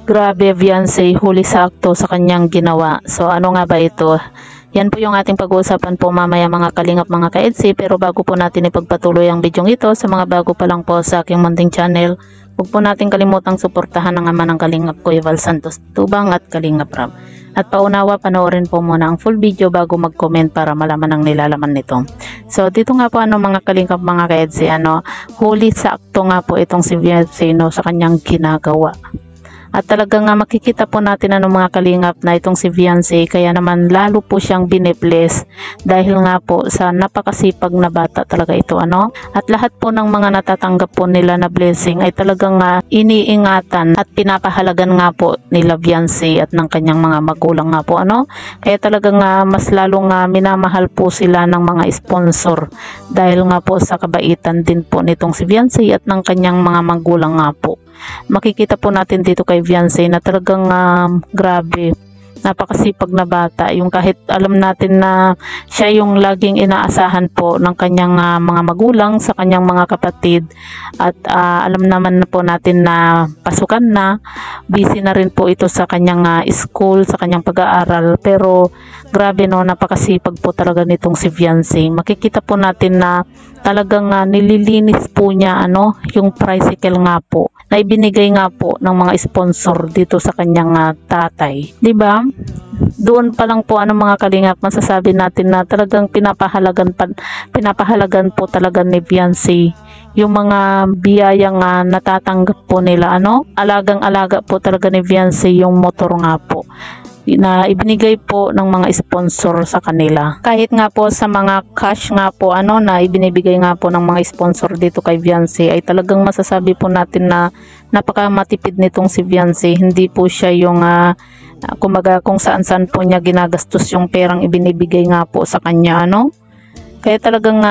Grabe, Beyonce, huli sa akto sa kanyang ginawa. So ano nga ba ito? Yan po yung ating pag-uusapan po mamaya mga kalingap, mga ka-EDC. Pero bago po natin ipagpatuloy ang video ito, sa mga bago pa lang po sa aking munting channel, huwag po natin kalimutang suportahan ang ama ng kalingap, Kuya Val Santos Tubang at Kalingap Ram. At paunawa, panoorin po muna ang full video bago mag-comment para malaman ang nilalaman nito. So dito nga po mga kalingap, mga ka-EDC, huli sa akto nga po itong si Beyonce sa kanyang ginagawa. At talagang makikita po natin mga kalingap na itong si Beyonce, kaya naman lalo po siyang binibless dahil nga po sa napakasipag na bata talaga ito At lahat po ng mga natatanggap po nila na blessing ay talagang iniingatan at pinapahalagan nga po nila Beyonce at ng kanyang mga magulang nga po Kaya talagang mas lalong minamahal po sila ng mga sponsor dahil nga po sa kabaitan din po nitong si Beyonce at ng kanyang mga magulang nga po. Makikita po natin dito kay Beyonce na talagang grabe, napakasipag na bata. Yung kahit alam natin na siya yung laging inaasahan po ng kanyang mga magulang sa kanyang mga kapatid. At alam naman po natin na pasukan na, busy na rin po ito sa kanyang school, sa kanyang pag-aaral. Pero grabe napakasipag po talaga nitong si Beyonce. Makikita po natin na talagang nililinis po niya yung tricycle nga po na ibinigay nga po ng mga sponsor dito sa kanyang tatay. 'Di ba? Doon pa lang po mga kalingap, masasabi natin na talagang pinapahalagan po talaga ni Beyonce yung mga biyayang natatanggap po nila Alagang-alaga po talaga ni Beyonce yung motor nga po na ibinigay po ng mga sponsor sa kanila. Kahit nga po sa mga cash nga po na ibinibigay nga po ng mga sponsor dito kay Beyonce, ay talagang masasabi po natin na napakamatipid nitong si Beyonce. Hindi po siya yung kumbaga kung saan-saan po niya ginagastos yung perang ibinibigay nga po sa kanya Kaya talagang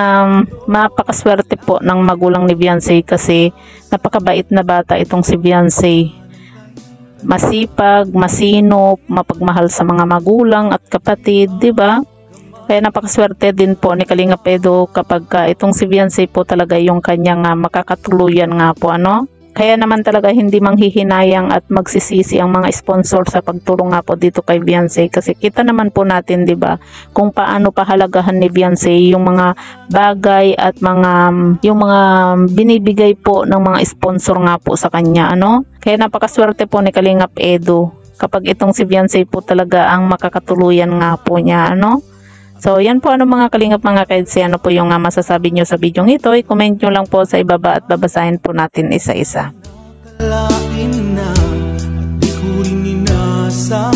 mapakaswerte po ng magulang ni Beyonce kasi napakabait na bata itong si Beyonce. Masipag, masinop, mapagmahal sa mga magulang at kapatid, 'di ba? Kaya napakaswerte din po ni Kalingap Edo kapag itong si Beyonce po talaga yung kanyang makakatuluyan nga po Kaya naman talaga hindi manghihinayang at magsisisi ang mga sponsor sa pagtulong nga po dito kay Beyonce kasi kita naman po natin 'di ba kung paano pahalagahan ni Beyonce yung mga bagay at yung mga binibigay po ng mga sponsor nga po sa kanya Kaya napakaswerte po ni Kalingap Edo kapag itong si Beyonce po talaga ang makakatuluyan nga po niya So yan po mga kalingap, mga ka-EDC, po yung masasabi nyo sa video ito, i-comment nyo lang po sa ibaba at babasahin po natin isa-isa. Kalain na at di ko rin inasa